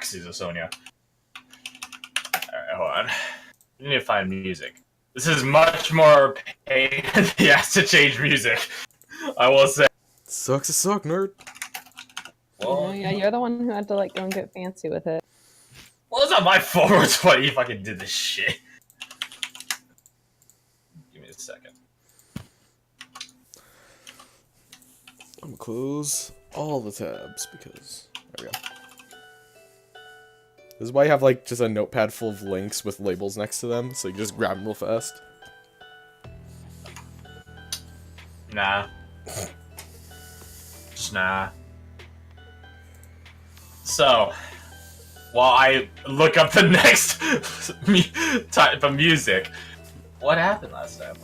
relax, Sonia. Alright, hold on. We need to find music. This is much more pain he has to change music. I will say. Sucks to suck, nerd. Well, yeah, you're the one who had to like go and get fancy with it. Well, it's not my fault. It's funny if I fucking did this shit. Give me a second. I'm gonna close all the tabs because there we go. This is why you have like just a notepad full of links with labels next to them, so you just grab them real fast. Nah. Just nah. So, while I look up the next type of music, what happened last time?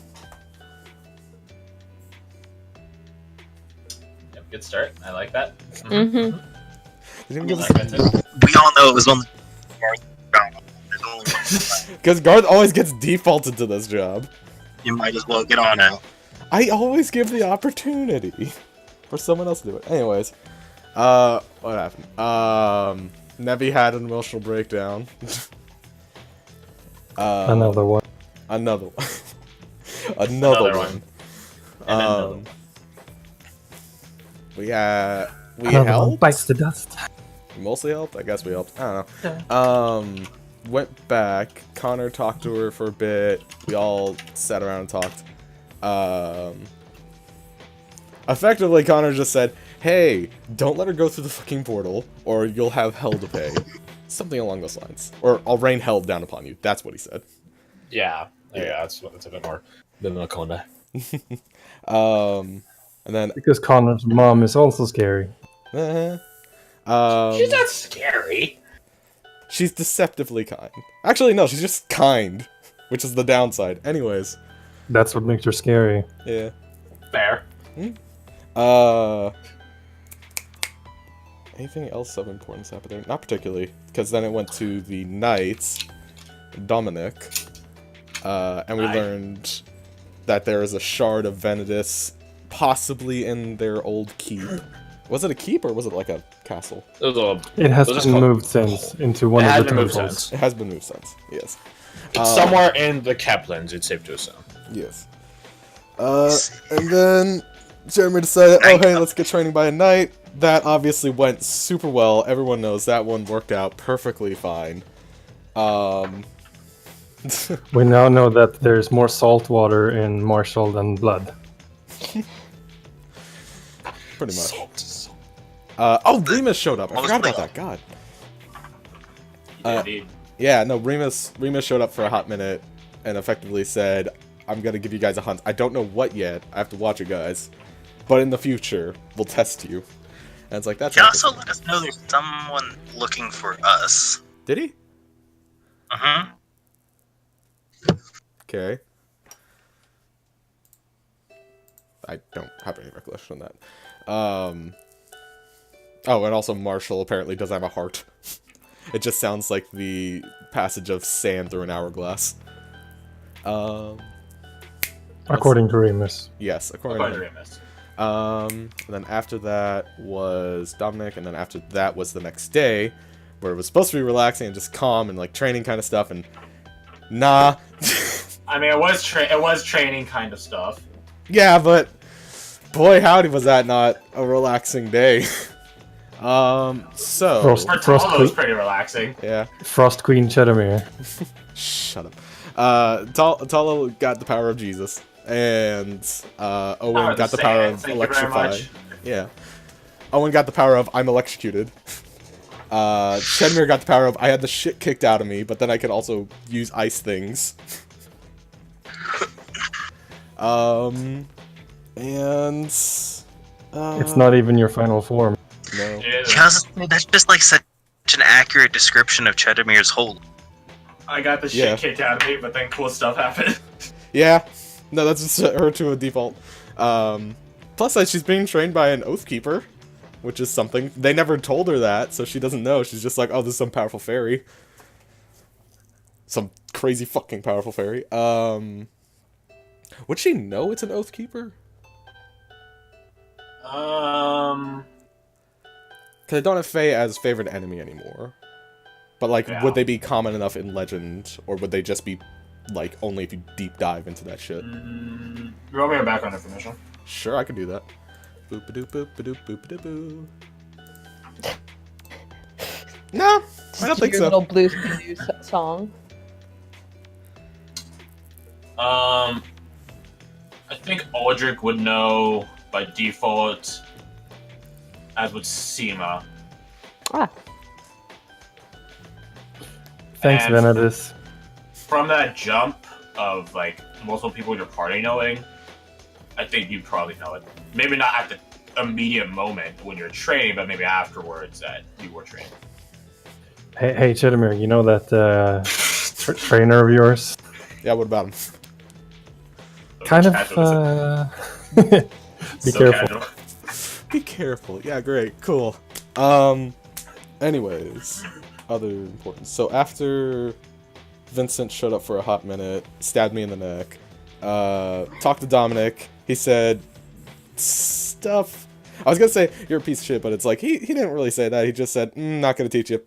Yep, good start. I like that. Mm-hmm. We all know it was on the because Garth always gets defaulted to this job. You might as well get on out. I always give the opportunity for someone else to do it. Anyways, what happened? Nevi had an emotional breakdown. Another one. Another one. Another one. We helped. Bites the dust. We mostly helped. I guess we helped. I don't know. Went back. Connor talked to her for a bit. We all sat around and talked. Effectively, Connor just said, "Hey, don't let her go through the fucking portal, or you'll have hell to pay." Something along those lines. Or I'll rain hell down upon you. That's what he said. Yeah, that's a bit more than Lakonda. And then Because Connor's mom is also scary. She's not scary. she's deceptively kind. Actually, no, she's just kind, which is the downside. Anyways, That's what makes her scary. yeah. Fair. Anything else of importance happened there? Not particularly, because then it went to the Knights, Dominic, and we learned that there is a shard of Venedis possibly in their old keep. Was it a keep or was it like a castle? It has been moved since into one of the temples. It has been moved since, yes. It's somewhere in the Kaplan's, it's safe to assume. Yes. And then Jeremy decided, oh hey, let's get training by a night. That obviously went super well. Everyone knows that one worked out perfectly fine. We now know that there's more salt water in Marshall than blood. Pretty much. Oh, Remus showed up. I forgot about that. God. Yeah, no, Remus showed up for a hot minute and effectively said, I'm gonna give you guys a hunt. I don't know what yet. I have to watch it, guys. But in the future, we'll test you. And it's like, that's He also let us know there's someone looking for us. Did he? Uh-huh. Okay. I don't have any recollection on that. Oh, and also Marshall apparently does have a heart. It just sounds like the passage of sand through an hourglass. According to Remus. Yes, according to Remus. And then after that was Dominic, and then after that was the next day, where it was supposed to be relaxing and just calm and like training kind of stuff, and nah. I mean, it was training kind of stuff. Yeah, but boy howdy was that not a relaxing day. So Frost was pretty relaxing. Yeah. Frost Queen Chedamere. Shut up. Tala got the power of Jesus, and Owen got the power of electrify. Yeah. Owen got the power of I'm electrocuted. Chedamere got the power of I had the shit kicked out of me, but then I could also use ice things. And it's not even your final form. No. That's just like such an accurate description of Chedamere's hold. I got the shit kicked out of me, but then cool stuff happened. Yeah. No, that's just her to a default. Plus, she's being trained by an Oathkeeper, which is something. They never told her that, so she doesn't know. She's just like, oh, this is some powerful fairy. Some crazy fucking powerful fairy. Would she know it's an Oathkeeper? Because I don't have Faye as favorite enemy anymore. But like, Yeah. would they be common enough in Legend, or would they just be like only if you deep dive into that shit? You want me to background information? Sure, I could do that. Boop a doop boop a doop boop a boo. No, I don't think Your so. little Blues Clues song. I think Aldrich would know by default, as would Seema. Ah, Thanks, And- Venedis. From that jump of like multiple people in your party knowing, I think you probably know it. Maybe not at the immediate moment when you're training, but maybe afterwards that you were training. Hey, Chedamir, you know that trainer of yours? Yeah, what about him? So Kind of. casual, Be so careful. casual. Be careful. Yeah, great, cool. Anyways, other important. So after Vincent showed up for a hot minute, stabbed me in the neck, talked to Dominic. He said stuff. I was gonna say you're a piece of shit, but it's like he didn't really say that. He just said, not gonna teach you.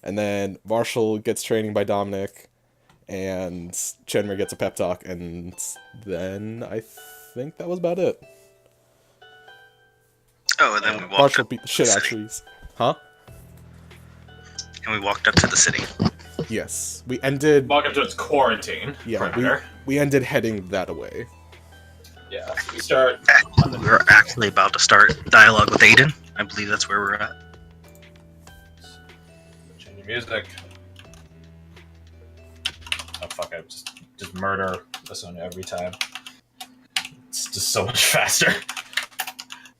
And then Marshall gets training by Dominic, and Chenmer gets a pep talk, and then I think that was about it. Oh, and then we walked Marshall up beat the shit out of trees. Huh? and we walked up to the city. Yes. We ended... Welcome to its quarantine. Yeah, perimeter. we ended heading that away. Yeah. We start. We were actually about to start dialogue with Aiden. I believe that's where we're at. Changing music. Oh fuck! I just murder this one every time. It's just so much faster.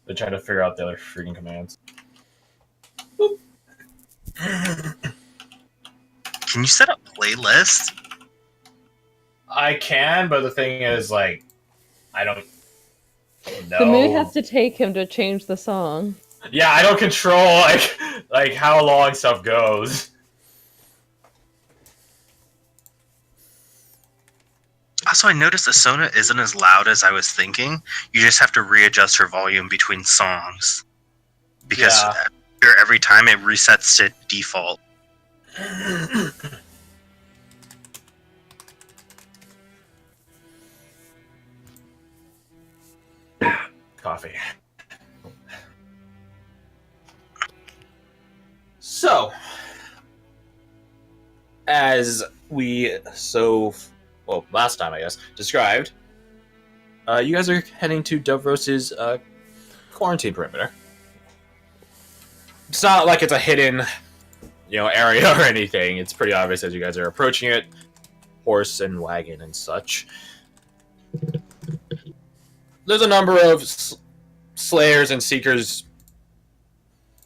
They're trying to figure out the other freaking commands. Boop. Can you set up playlists? I can, but the thing is, like, I don't know. the mood has to take him to change the song. Yeah, I don't control like how long stuff goes. Also, I noticed the Sona isn't as loud as I was thinking. You just have to readjust her volume between songs. Because every time it resets to default. Coffee. So, as we last time I guess described, you guys are heading to Dovros's quarantine perimeter. It's not like it's a hidden, area or anything. It's pretty obvious as you guys are approaching it. Horse and wagon and such. There's a number of slayers and seekers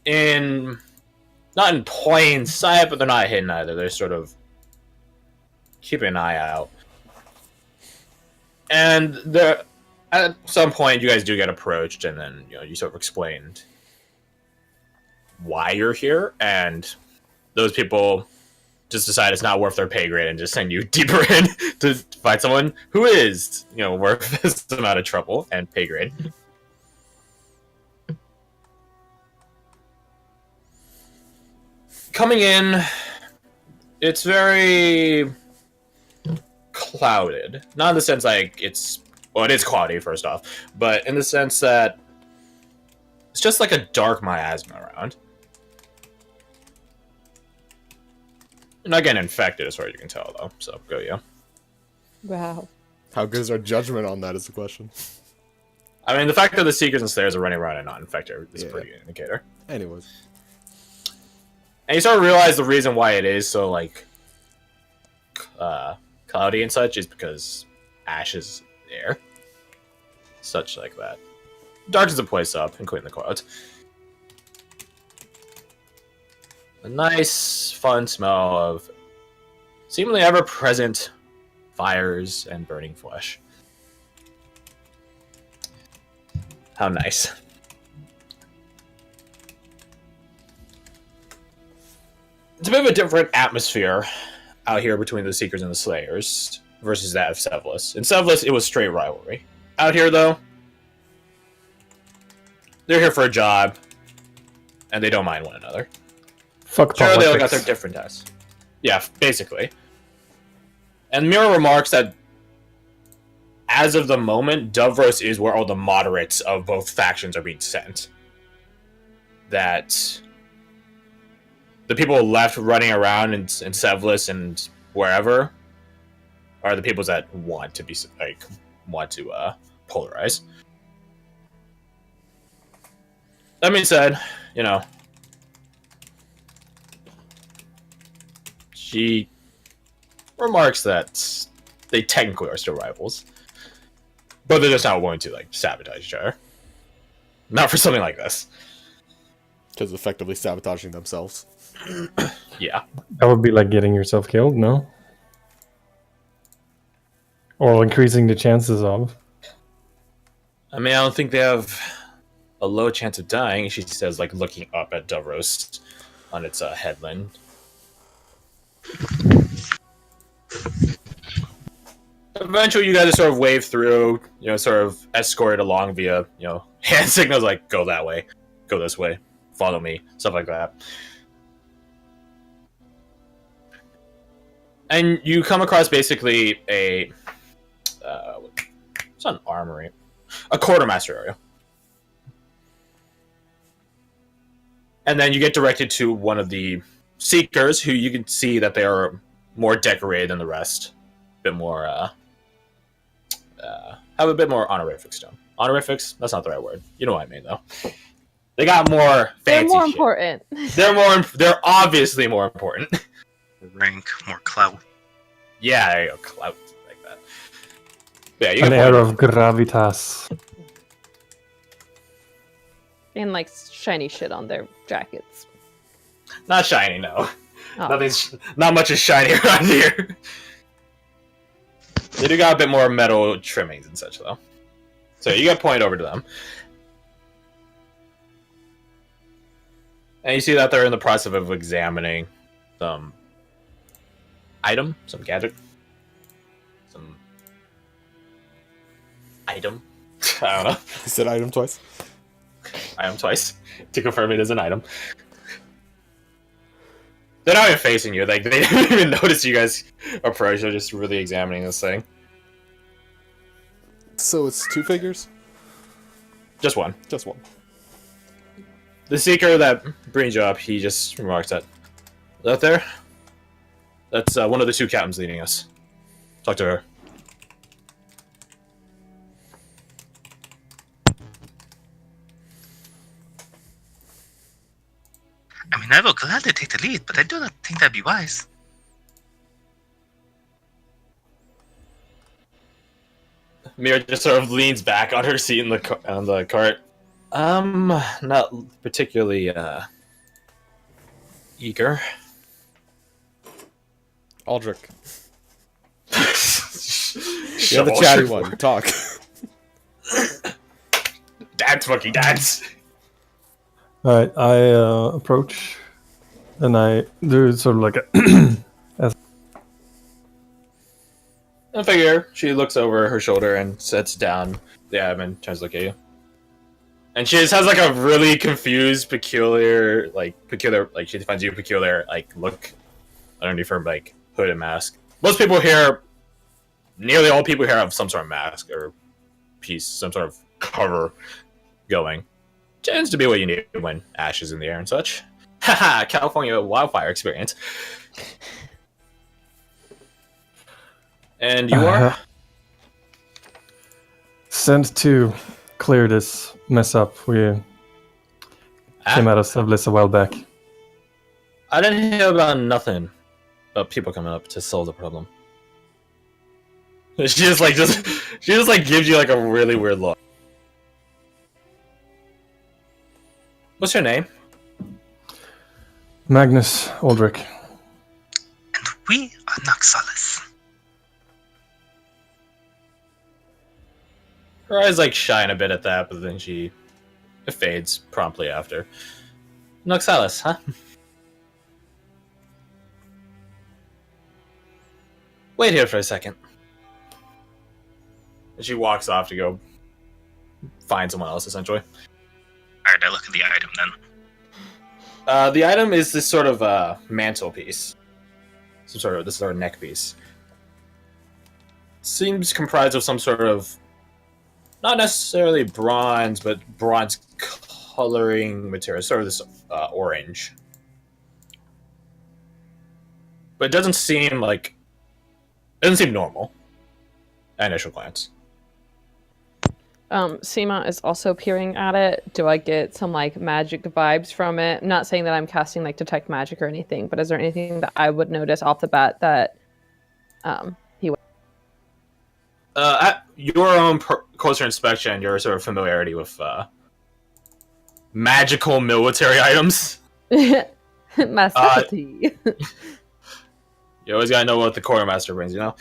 not in plain sight, but they're not hidden either. They're sort of keeping an eye out. And at some point, you guys do get approached, and then you sort of explained why you're here, and those people just decide it's not worth their pay grade and just send you deeper in to find someone who is, worth this amount of trouble and pay grade. Coming in, it's very clouded. Not in the sense like it is cloudy first off, but in the sense that it's just like a dark miasma around. You're not getting infected as far as you can tell, though, so go you. Wow. How good is our judgment on that is the question. I mean, the fact that the Seekers and Slayers are running around and not infected is a pretty good indicator. Anyways. And you sort of realize the reason why it is so, cloudy and such is because ash is there. Such like that. Darkens the place up, including the clouds. A nice, fun smell of seemingly ever-present fires and burning flesh. How nice. It's a bit of a different atmosphere out here between the Seekers and the Slayers versus that of Sevelis. In Sevelis, it was straight rivalry. Out here, though, they're here for a job, and they don't mind one another. Fuck Sure, they all got politics. their different tests. Yeah, basically. And Mira remarks that as of the moment, Dovros is where all the moderates of both factions are being sent. That the people left running around in Sevlis and wherever are the people that want to polarize. That being said, she remarks that they technically are still rivals, but they're just not willing to sabotage each other. Not for something like this. Because effectively sabotaging themselves. Yeah. That would be like getting yourself killed, no? Or increasing the chances of. I mean, I don't think they have a low chance of dying, she says, looking up at Dovros on its headland. Eventually, you guys sort of wave through, sort of escorted along via, hand signals like, go that way, go this way, follow me, stuff like that. And you come across basically it's not an armory, a quartermaster area. And then you get directed to one of the Seekers, who you can see that they are more decorated than the rest. A bit more, have a bit more honorifics to them. Honorifics? That's not the right word. You know what I mean, though. They got more fancy They're more shit. important. They're obviously more important. Rank, more clout. Yeah, there you go. Clout. Like that. Yeah, you An can air of gravitas. And like shiny shit on their jackets. Not shiny, no. Oh. Not much is shiny around here. They do got a bit more metal trimmings and such, though. So you get pointed over to them. And you see that they're in the process of examining some item, some gadget, some item. I don't know. You said item twice? Item twice to confirm it is an item. They're not even facing you. Like, they didn't even notice you guys approach. They're just really examining this thing. So it's 2 figures? Just one. Just one. The Seeker that brings you up, he just remarks that there? That's one of the 2 captains leading us. Talk to her. I mean, I will gladly take the lead, but I do not think that'd be wise. Mira just sort of leans back on her seat in the cart. Not particularly eager. Aldrich. You're the chatty one. Talk. Dance, monkey, dance. Alright, I approach and I do sort of like a I figure she looks over her shoulder and sits down. Yeah, and tries to look at you. And she just has like a really confused, peculiar, she finds you peculiar, look underneath her hood and mask. Most people here, nearly all people here have some sort of mask or piece, some sort of cover going. Tends to be what you need when ash is in the air and such. Haha, California wildfire experience. And you are? Sent to clear this mess up. We came out of Sevlis a while back. I didn't hear about nothing about people coming up to solve the problem. She just gives you a really weird look. What's your name? Magnus Aldrich. And we are Noxalis. Her eyes shine a bit at that, but then it fades promptly after. Noxalis, huh? Wait here for a second. And she walks off to go find someone else, essentially. Alright, I look at the item then. The item is this sort of mantelpiece. This sort of neck piece. Seems comprised of some sort of, not necessarily bronze, but bronze coloring material. Sort of this orange. But it doesn't seem normal at initial glance. Seema is also peering at it. Do I get some like magic vibes from it? I'm not saying that I'm casting like detect magic or anything, but is there anything that I would notice off the bat that he would? At your own closer inspection, your sort of familiarity with magical military items. My specialty. You always gotta know what the quartermaster brings, you know?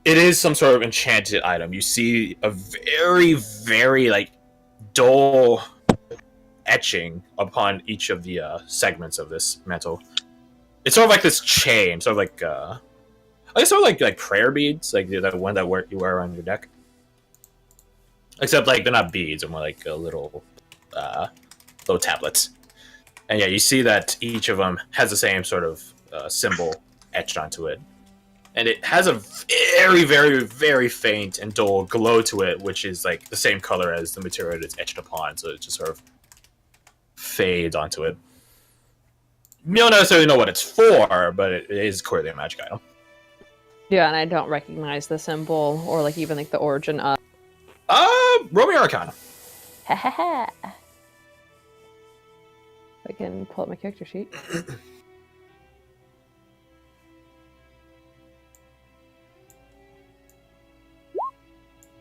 It is some sort of enchanted item. You see a very, very, like, dull etching upon each of the segments of this mantle. It's sort of like this chain, sort of like, like prayer beads, like the one that you wear on your neck. Except, like, they're not beads, they're more like little tablets. And yeah, you see that each of them has the same sort of symbol etched onto it. And it has a very, very, very faint and dull glow to it, which is like the same color as the material it's etched upon, so it just sort of fades onto it. You don't necessarily know what it's for, but it is clearly a magic item. Yeah, and I don't recognize the symbol or like even like the origin of. Roll me Arcana. Ha ha ha. I can pull up my character sheet.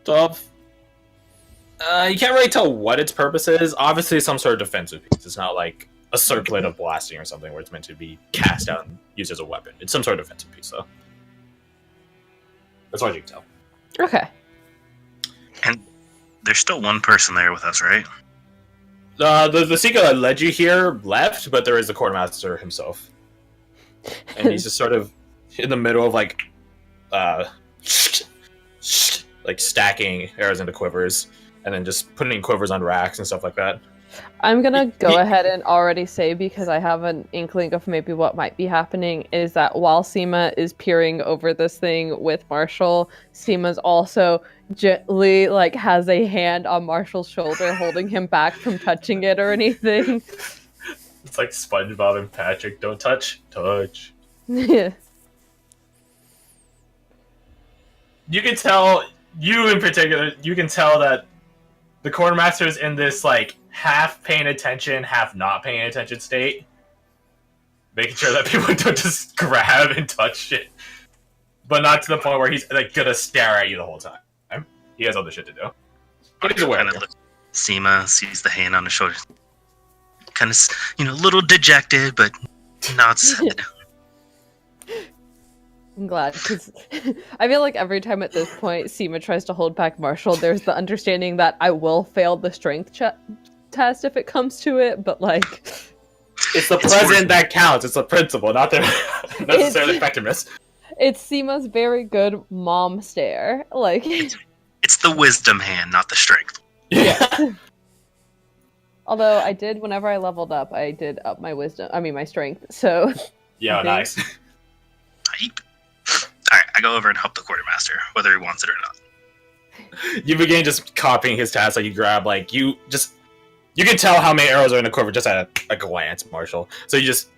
So, you can't really tell what its purpose is. Obviously, some sort of defensive piece. It's not like a circlet of blasting or something where it's meant to be cast out and used as a weapon. It's some sort of defensive piece, though. That's all you can tell. Okay. And there's still one person there with us, right? The seeker that led you here left, but there is the quartermaster himself. And he's just sort of in the middle of, like stacking arrows into quivers, and then just putting quivers on racks and stuff like that. I'm gonna go ahead and already say, because I have an inkling of maybe what might be happening, is that while Seema is peering over this thing with Marshall, Seema's also gently like has a hand on Marshall's shoulder holding him back from touching it or anything. It's like SpongeBob and Patrick. Don't touch. Touch. Yeah. You can tell, you in particular, you can tell that the quartermaster is in this like half paying attention, half not paying attention state, making sure that people don't just grab and touch shit, but not to the point where he's like gonna stare at you the whole time. He has other shit to do. But he's aware. Seema sees the hand on his shoulder, kind of, a little dejected, but nods. I'm glad, because I feel like every time at this point Seema tries to hold back Marshall, there's the understanding that I will fail the strength test if it comes to it, but like... It's the present that counts, it's the principle, not the necessarily effectiveness. It's Seema's very good mom stare, like... It's the wisdom hand, not the strength. Yeah. Although I did, whenever I leveled up, I did up my my strength, so... Yeah, nice. Alright, I go over and help the quartermaster, whether he wants it or not. You begin just copying his tasks, like you grab, like, you can tell how many arrows are in the quiver just at a glance, Marshall. So you just,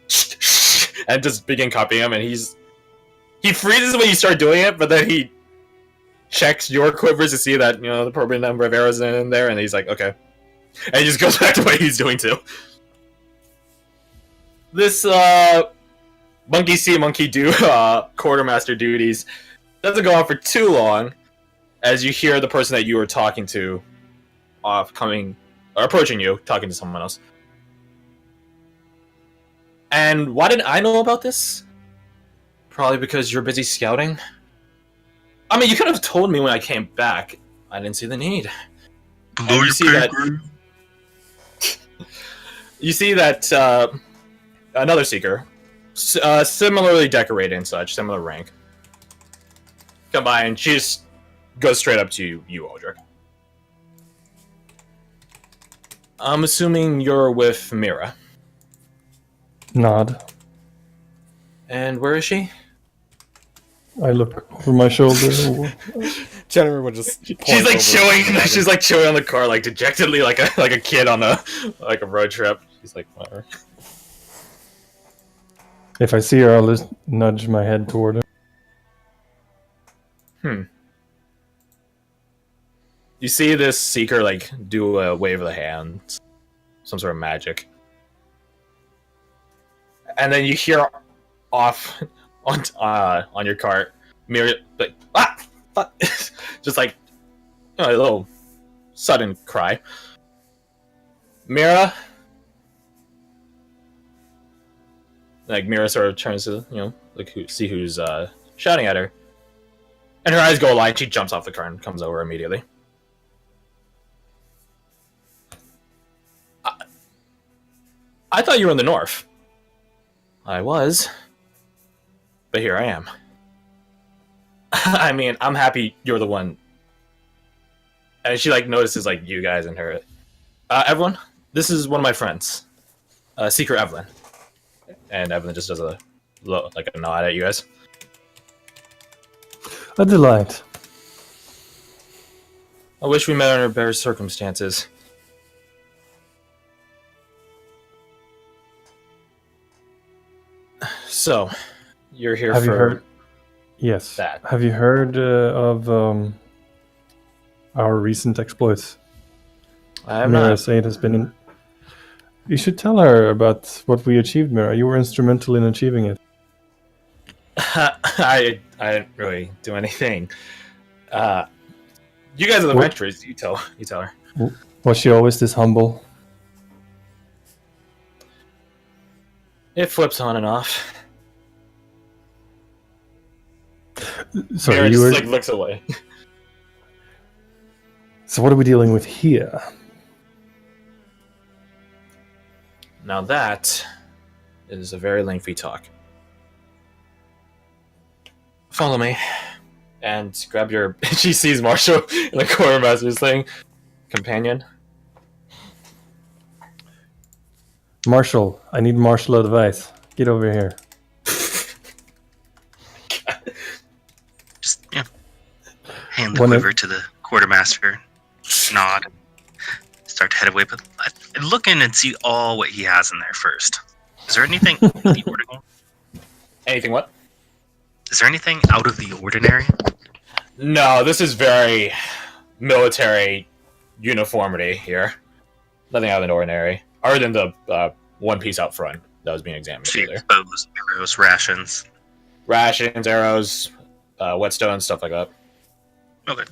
and just begin copying him, and he freezes when you start doing it, but then he checks your quivers to see that, the appropriate number of arrows in there, and he's like, okay. And he just goes back to what he's doing too. This, monkey see, monkey do, quartermaster duties doesn't go on for too long, as you hear the person that you were talking to approaching you, talking to someone else. And why didn't I know about this? Probably because you're busy scouting. I mean, you could have told me when I came back. I didn't see the need. You see that another seeker, similarly decorated and such, similar rank, come by, and she just goes straight up to you, Aldrich. I'm assuming you're with Mira. nod. And where is she? I look over my shoulder. Jennifer would just. She's like chewing. She's like chewing on the car, like dejectedly, like a kid on a road trip. She's like, whatever. If I see her, I'll just nudge my head toward her. You see this seeker like do a wave of the hand, some sort of magic, and then you hear off on your cart, Mira like just like a little sudden cry. Mira, like Mira sort of turns to see who's shouting at her, and her eyes go wide. She jumps off the car and comes over immediately. I thought you were in the north. I was. But here I am. I mean, I'm happy you're the one. And she like notices like you guys and her. Evelyn, this is one of my friends. Seeker Evelyn. And Evelyn just does a nod at you guys. A delight. I wish we met under better circumstances. So, you're here Have for you heard? Yes. that. Have you heard of our recent exploits? I have Mira not. Said has been in. You should tell her about what we achieved, Mira. You were instrumental in achieving it. I didn't really do anything. You guys are the What? adventurers. You tell her. Was she always this humble? It flips on and off. So Mira you just were. like looks away. So what are we dealing with here? Now that is a very lengthy talk. Follow me, and grab your. She sees Marshall in the quartermaster's thing. Companion. Marshall, I need martial advice. Get over here. Just hand the When quiver to the quartermaster, nod, start to head away. But I look in and see all what he has in there first. Is there anything out of the ordinary? Anything what? Is there anything out of the ordinary? No, this is very military uniformity here. Nothing out of the ordinary. Other than the one piece out front that was being examined She earlier. bows, arrows, rations. Rations, arrows, whetstones, stuff like that. Okay.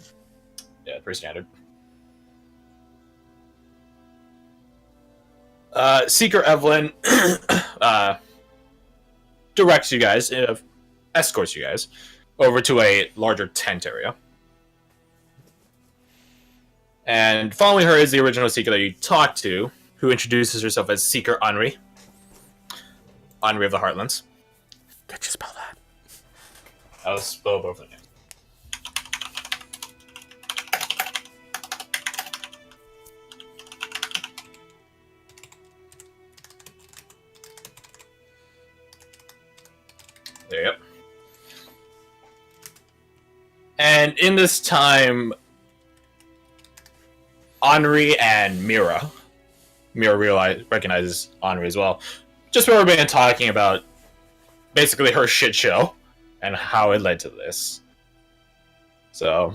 Yeah, pretty standard. Seeker Evelyn directs you guys, escorts you guys over to a larger tent area. And following her is the original Seeker that you talked to, who introduces herself as Seeker Henri. Henri of the Heartlands. Could you spell that? I'll spell both of them. There you go. And in this time, Henri and Mira recognizes Henri as well. Just what we've been talking about, basically her shit show and how it led to this. So,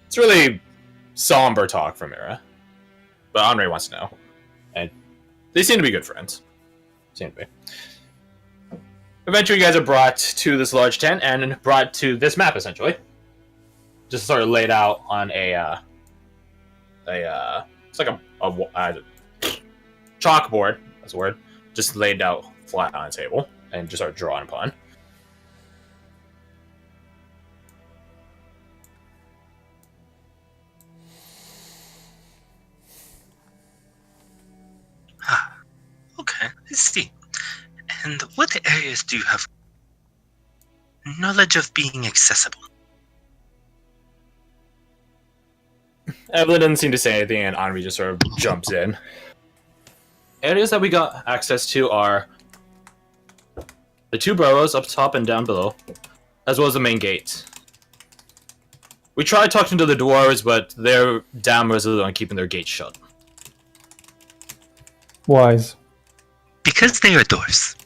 it's really somber talk from Mira, but Henri wants to know, and they seem to be good friends. Seem to be. Eventually, you guys are brought to this large tent and brought to this map, essentially. Just sort of laid out on it's like a chalkboard, that's a word, just laid out flat on a table and just start drawing upon. Okay, let's see. And what areas do you have knowledge of being accessible? Evelyn doesn't seem to say anything, and Henri just sort of jumps in. areas that we got access to are the 2 burrows up top and down below, as well as the main gate. We tried talking to the dwarves, but they're damn resolute on keeping their gate shut. Wise. Because they are dwarves.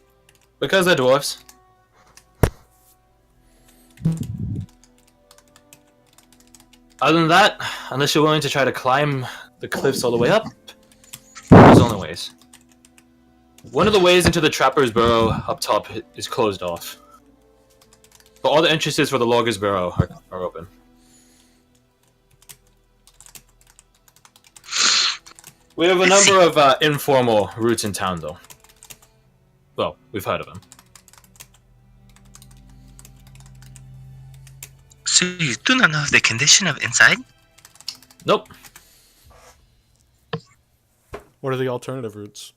Because they're dwarves. Other than that, unless you're willing to try to climb the cliffs all the way up, there's only ways. One of the ways into the Trapper's Burrow up top is closed off. But all the entrances for the Logger's Burrow are open. We have a number of informal routes in town, though. Well, we've heard of them. So you do not know the condition of inside? Nope. What are the alternative routes?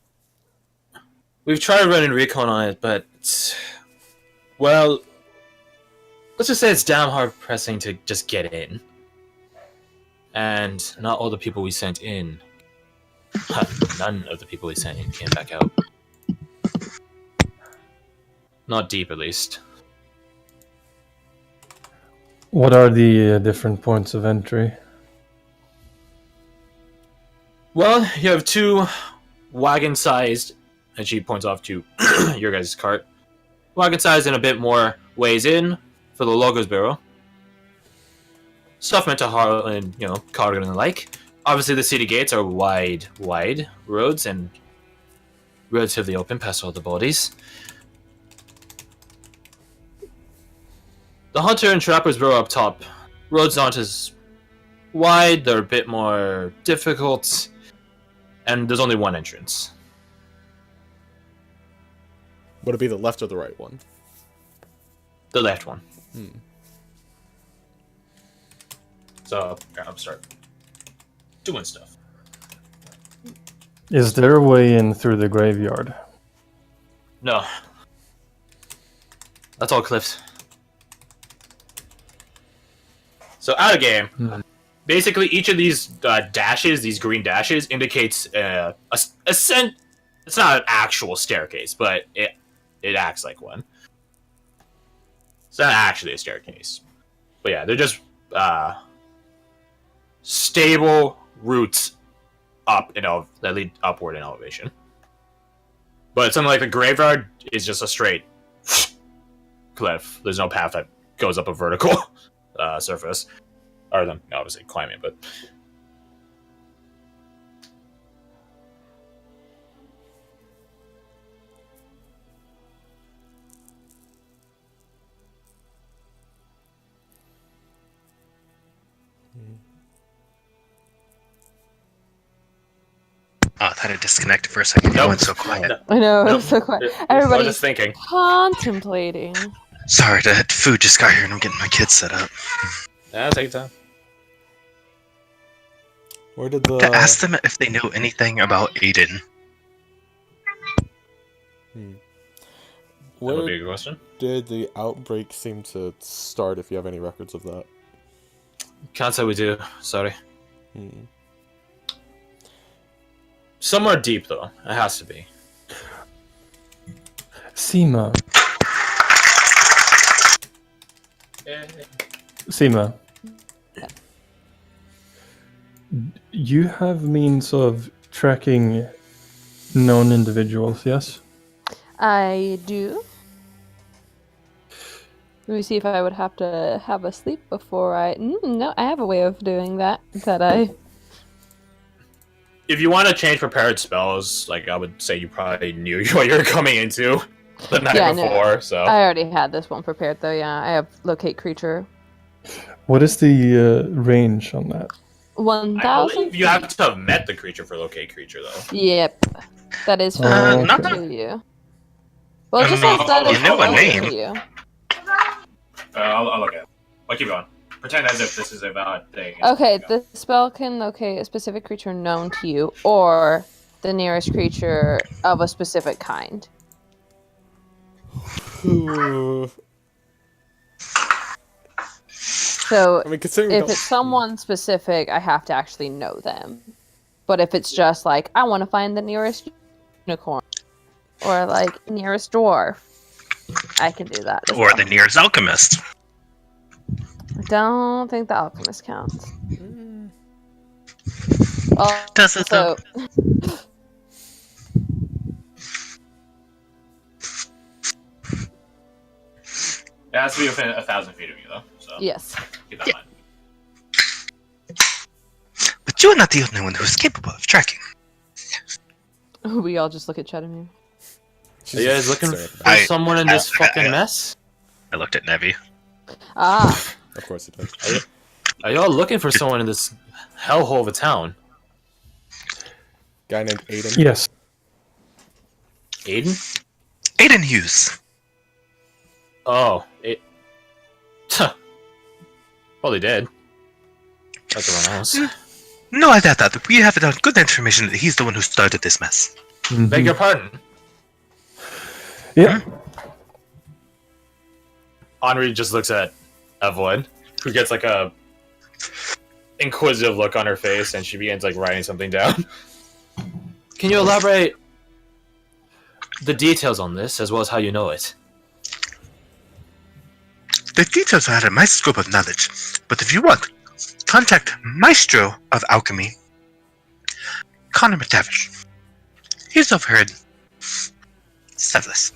We've tried running recon on it, but well, let's just say it's damn hard pressing to just get in. And not all the people we sent in, none of the people we sent in came back out. Not deep, at least. What are the different points of entry? Well, you have 2 wagon-sized, and she points off to your guys' cart. Wagon-sized and a bit more ways in for the Logos Bureau. Stuff meant to haul and, cargo and the like. Obviously, the city gates are wide roads and relatively open past all the bodies. The Hunter and Trapper's Burrow up top. Roads aren't as wide, they're a bit more difficult, and there's only one entrance. Would it be the left or the right one? The left one. Hmm. So, I'm start doing stuff. Is there a way in through the graveyard? No. That's all cliffs. So out of game, basically each of these dashes, these green dashes, indicates a scent. It's not an actual staircase, but it acts like one. It's not actually a staircase, but yeah, they're just stable routes up that lead upward in elevation. But something like the graveyard is just a straight cliff. There's no path that goes up a vertical surface, other than obviously climbing. But Oh, I thought it disconnected for a second. Nope. It went so quiet. I know, Nope. it's so quiet. I was Everybody's just thinking. contemplating. Sorry, the food just got here and I'm getting my kids set up. Yeah, take your time. Where did the... Ask them if they know anything about Aiden. That Where would be a good question. did the outbreak seem to start, if you have any records of that? Can't say we do. Sorry. Hmm. Somewhere deep though. It has to be. Seema. Seema. You have means of tracking known individuals, yes? I do. Let me see if I would have to have a sleep before I... no, I have a way of doing that. If you want to change prepared spells, like I would say you probably knew what you were coming into the night before, so... I already had this one prepared, though, yeah. I have Locate Creature. What is the range on that? 1,000? I believe you have to have met the creature for Locate Creature, though. Yep. That is for not you. Well, it just says that you is know a for name. you. I'll look at it. I'll keep going. Pretend as if this is a valid thing. Okay, the spell can locate a specific creature known to you, or the nearest creature of a specific kind. So, I mean, considering if it's someone specific, I have to actually know them. But if it's just like, I want to find the nearest unicorn. Or like nearest dwarf. I can do that. as Or well. the nearest alchemist. I don't think the alchemist counts. Does it though? It has to be within 1,000 feet of you, though. So yes. keep that in mind. But you are not the only one who is capable of tracking. We all just look at Chedamir. Are you guys looking for I- someone in this fucking mess? I looked at Nevi. Ah, Of course it does. Are y'all looking for someone in this hellhole of a town? Guy named Aiden. Yes. Aiden? Aiden Hughes. Oh, probably dead. Like everyone else. No, I doubt that. We have good information that he's the one who started this mess. Mhm. Beg your pardon. Yeah. Henri just looks at Evelyn, who gets like a inquisitive look on her face, and she begins like writing something down. Can you elaborate the details on this, as well as how you know it? The details are out of my scope of knowledge, but if you want, contact Maestro of Alchemy, Connor McTavish. He's overheard. Severus.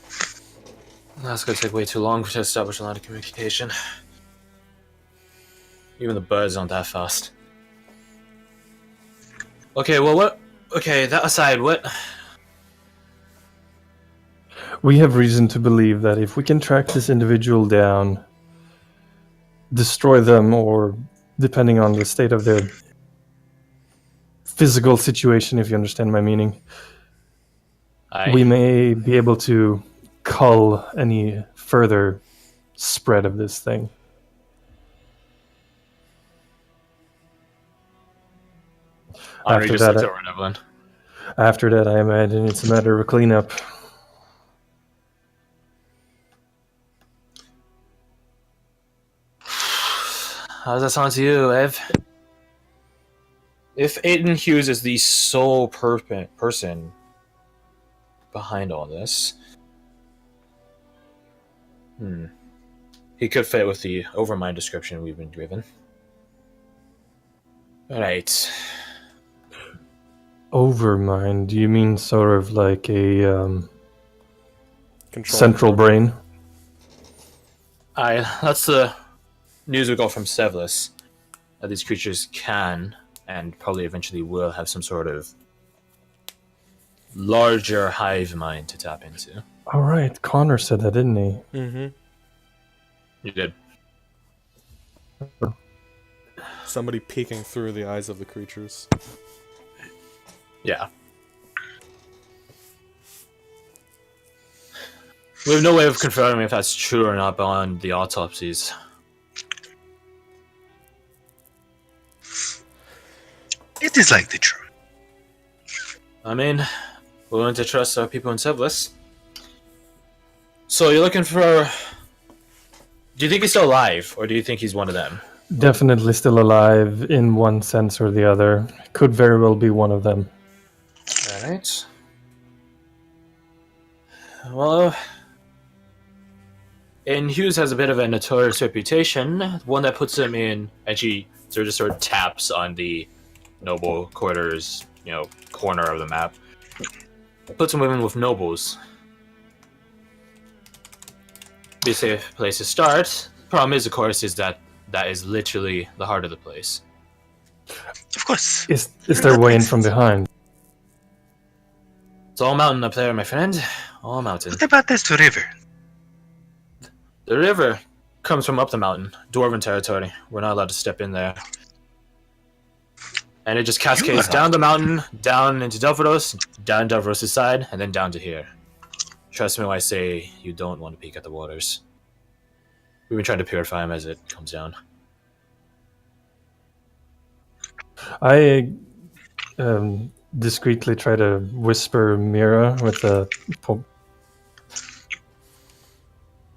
That's gonna take way too long to establish a line of communication. Even the birds aren't that fast. Okay, well, what? Okay, that aside, what? We have reason to believe that if we can track this individual down, destroy them, or depending on the state of their physical situation, if you understand my meaning, we may be able to cull any further spread of this thing. Henri just that, looks over at Evelyn. After that, I imagine it's a matter of a cleanup. How does that sound to you, Ev? If Aiden Hughes is the sole person behind all this, he could fit with the Overmind description we've been given. Alright. Overmind? Do you mean sort of like a Control. central brain? That's the news we got from Severus, that these creatures can, and probably eventually will, have some sort of larger hive mind to tap into. All right, Connor said that, didn't he? Mm-hmm. You did. Somebody peeking through the eyes of the creatures. Yeah. We have no way of confirming if that's true or not beyond the autopsies. It is likely true. I mean, we're willing to trust our people in Severus. So you're looking for... Do you think he's still alive, or do you think he's one of them? Definitely still alive in one sense or the other. Could very well be one of them. Alright. Well, and Hughes has a bit of a notorious reputation, one that puts him in, and she sort of taps on the noble quarters, corner of the map. Puts him in with nobles. Be a safe place to start. Problem is, of course, is that is literally the heart of the place. Of course. Is there a way in from behind? It's all mountain up there, my friend. All mountain. What about this river? The river comes from up the mountain, Dwarven territory. We're not allowed to step in there. And it just cascades down the mountain, down into Delveros, down Delveros' side, and then down to here. Trust me when I say you don't want to peek at the waters. We've been trying to purify them as it comes down. I discreetly try to whisper Mira with a...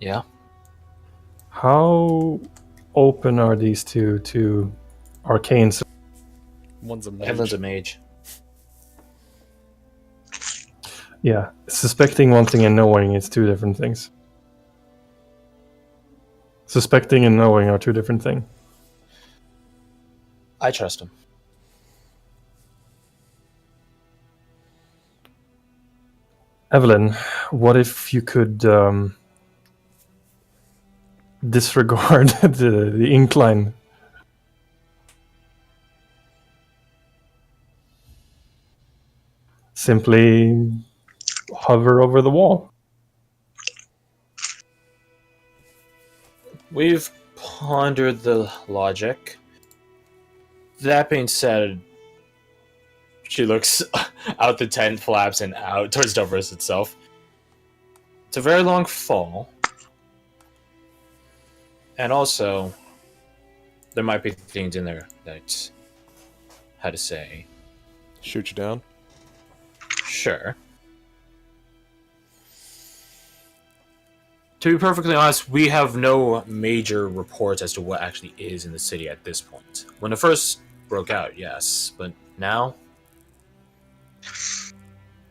Yeah? How open are these two to arcane? One's a mage. Evelyn's a mage. Yeah, suspecting one thing and knowing is two different things. Suspecting and knowing are two different things. I trust him. Evelyn, what if you could disregard the incline? Simply hover over the wall. We've pondered the logic. That being said, she looks out the tent flaps and out towards Dovers itself. It's a very long fall. And also, there might be things in there that, how to say... Shoot you down? Sure. To be perfectly honest, we have no major reports as to what actually is in the city at this point. When it first broke out, yes, but now?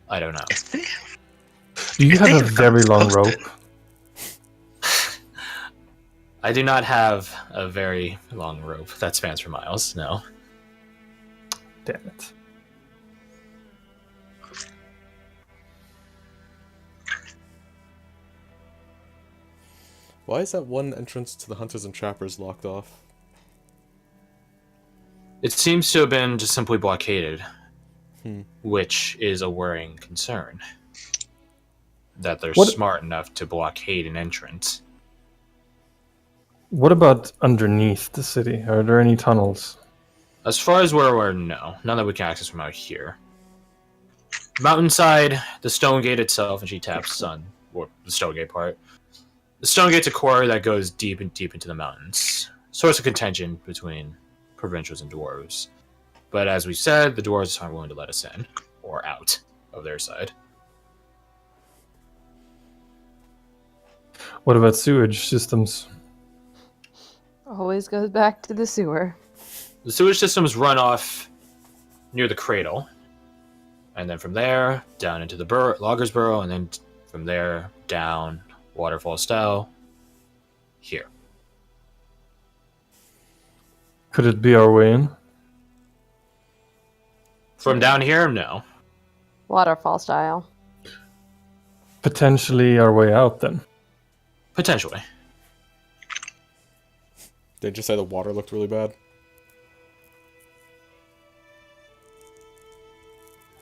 I don't know. Do you have a very long rope? I do not have a very long rope that spans for miles, no. Damn it. Why is that one entrance to the Hunters and Trappers locked off? It seems to have been just simply blockaded, which is a worrying concern. That they're smart enough to blockade an entrance. What about underneath the city? Are there any tunnels? As far as we're aware, no. None that we can access from out here. Mountainside, the stone gate itself, and she taps on the stone gate part. The stone gate's a quarry that goes deep and deep into the mountains. Source of contention between provincials and dwarves. But as we said, the dwarves aren't willing to let us in. Or out of their side. What about sewage systems? Always goes back to the sewer. The sewage systems run off near the cradle. And then from there, down into the Logger's Burrow, and then from there, down waterfall style, here. Could it be our way in? From down here, no. Waterfall style. Potentially our way out, then. Potentially. Did you say the water looked really bad?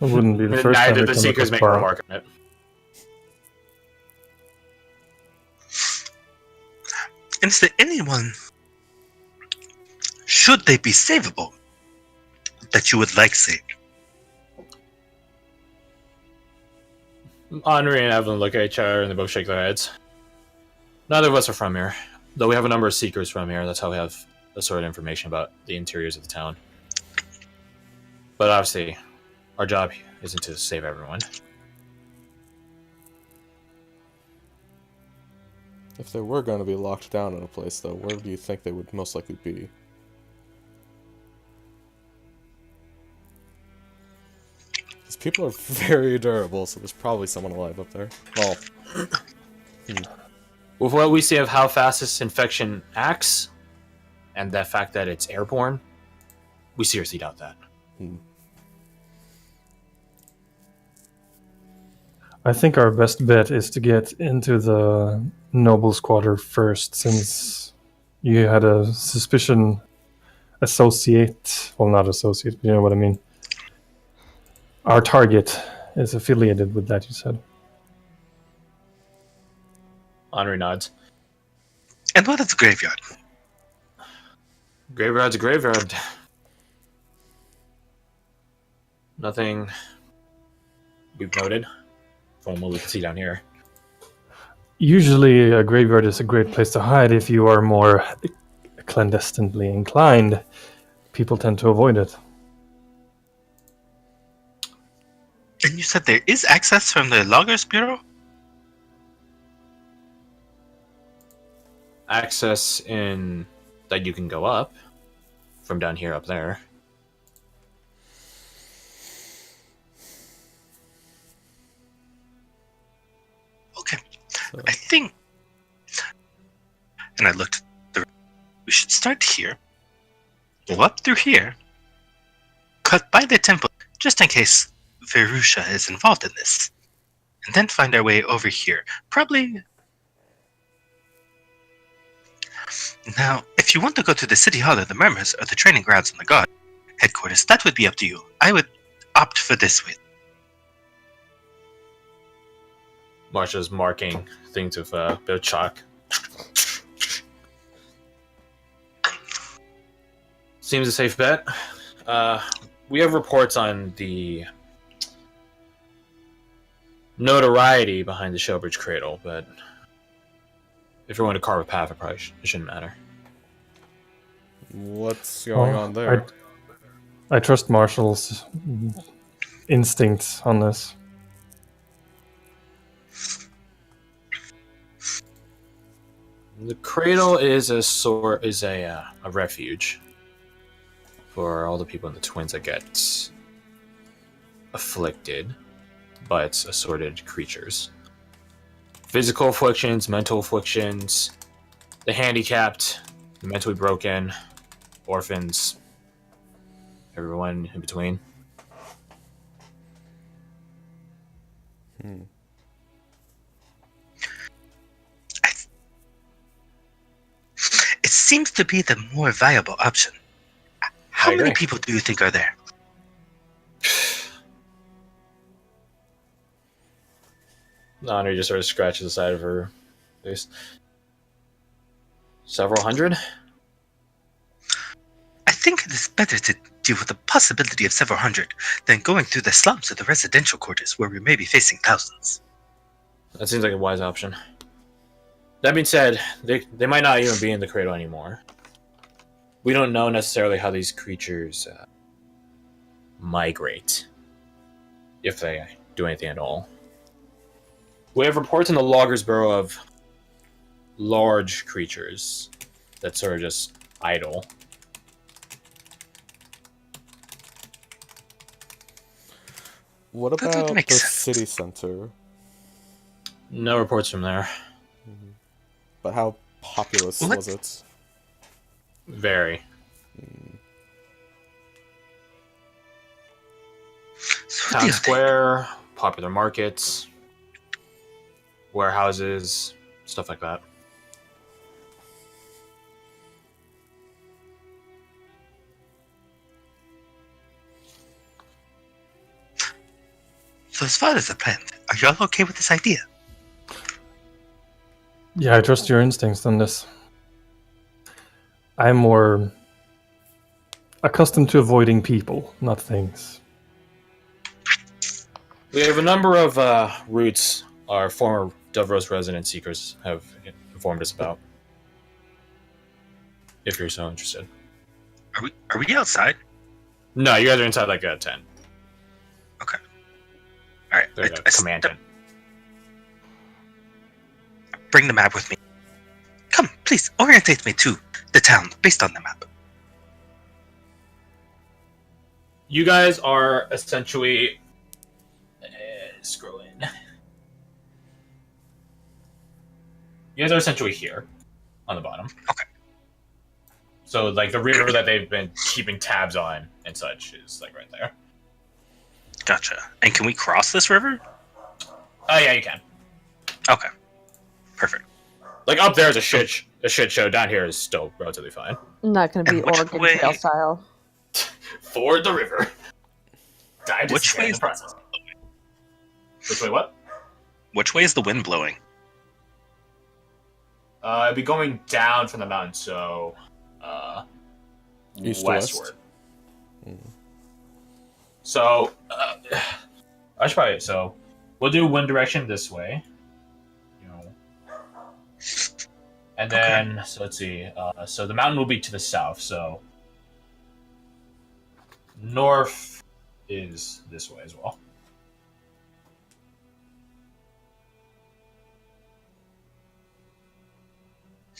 It wouldn't be the first time. Neither the Seekers make a remark on it. And is there anyone, should they be savable, that you would like saved? Henri and Evelyn look at each other and they both shake their heads. Neither of us are from here, though we have a number of Seekers from here. That's how we have the sort of information about the interiors of the town. But obviously, our job isn't to save everyone. If they were going to be locked down in a place, though, where do you think they would most likely be? These people are very durable, so there's probably someone alive up there. Well, with what we see of how fast this infection acts, and the fact that it's airborne, we seriously doubt that. I think our best bet is to get into the Noble's Quarter first, since you had a suspicion associate, well, not associate, but you know what I mean. Our target is affiliated with that, you said. Henri nods. And what is the graveyard? Graveyard's a graveyard. Nothing we've noted from what we can see down here. Usually a graveyard is a great place to hide if you are more clandestinely inclined. People tend to avoid it. And you said there is access from the Loggers Bureau? Access in that you can go up from down here up there. I think, and I looked. We should start here, go up through here, cut by the temple, just in case Verusha is involved in this, and then find our way over here. Probably. Now, if you want to go to the City Hall or the Murmurs or the training grounds in the Guard headquarters, that would be up to you. I would opt for this way. Marsha's marking things with a bit of chalk. Seems a safe bet. We have reports on the notoriety behind the Showbridge Cradle, but if you're going to carve a path, it shouldn't matter. What's going on there? I trust Marshall's instincts on this. The cradle is a refuge for all the people in the Twins that get afflicted by its assorted creatures. Physical afflictions, mental afflictions, the handicapped, the mentally broken, orphans, everyone in between. It seems to be the more viable option. How many people do you think are there? Nanu just sort of scratches the side of her face. Several hundred? I think it is better to deal with the possibility of several hundred than going through the slums of the residential quarters where we may be facing thousands. That seems like a wise option. That being said, they might not even be in the cradle anymore. We don't know necessarily how these creatures migrate, if they do anything at all. We have reports in the Loggers Borough of large creatures that sort of just idle. What about the city center? No reports from there. But how populous was it? Very. Town square, popular markets, warehouses, stuff like that. So as far as the plan, are y'all okay with this idea? Yeah, I trust your instincts on this. I'm more accustomed to avoiding people, not things. We have a number of routes our former Doveros resident seekers have informed us about. If you're so interested. Are we outside? No, you guys are inside like a tent. Okay. All right. There's a command tent. Bring the map with me. Come, please, orientate me to the town based on the map. You guys are essentially... scroll in. You guys are essentially here, on the bottom. Okay. So, like, the river that they've been keeping tabs on and such is, like, right there. Gotcha. And can we cross this river? Oh, yeah, you can. Okay. Perfect. Like, up there is a shit show. Down here is still relatively fine. Not going to be And which Oregon way- Trail style. Ford the river. Died to Which stay way in is the process. Which way, what? Which way is the wind blowing? It'd be going down from the mountain, so East to westward. west? So, I should probably, so, we'll do wind direction this way. You know. And then, so let's see, so the mountain will be to the south, so north is this way as well.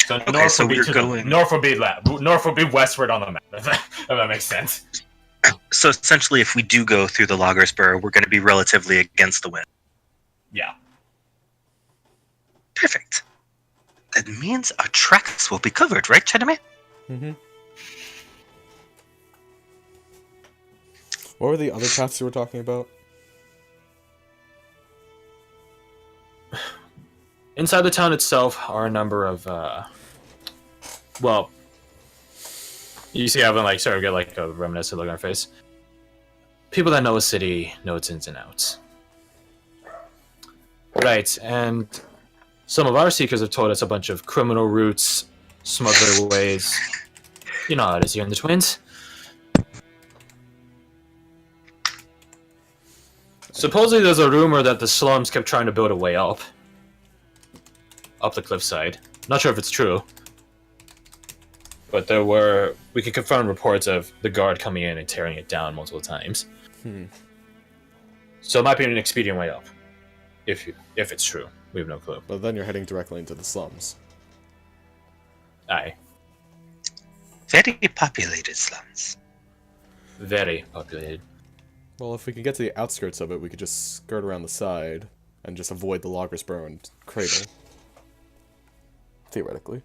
So Okay, north so will be we're to going- the, north will be westward on the map. If that makes sense. So essentially, if we do go through the Loggers Borough, we're going to be relatively against the wind. Yeah. Perfect. That means our tracks will be covered, right, Chinaman? Mm-hmm. What were the other paths you were talking about? Inside the town itself are a number of, well, you see Evan like sort of get like a reminiscent look on her face. People that know a city know its ins and outs. Right, and some of our seekers have told us a bunch of criminal routes, smuggler ways. You know how it is here in the Twins. Supposedly there's a rumor that the slums kept trying to build a way up the cliffside. Not sure if it's true. But we can confirm reports of the guard coming in and tearing it down multiple times. So it might be an expedient way up. If it's true. We have no clue. But then you're heading directly into the slums. Aye. Very populated slums. Very populated. Well, if we can get to the outskirts of it, we could just skirt around the side and just avoid the Logger's Burrow and Cradle. Theoretically.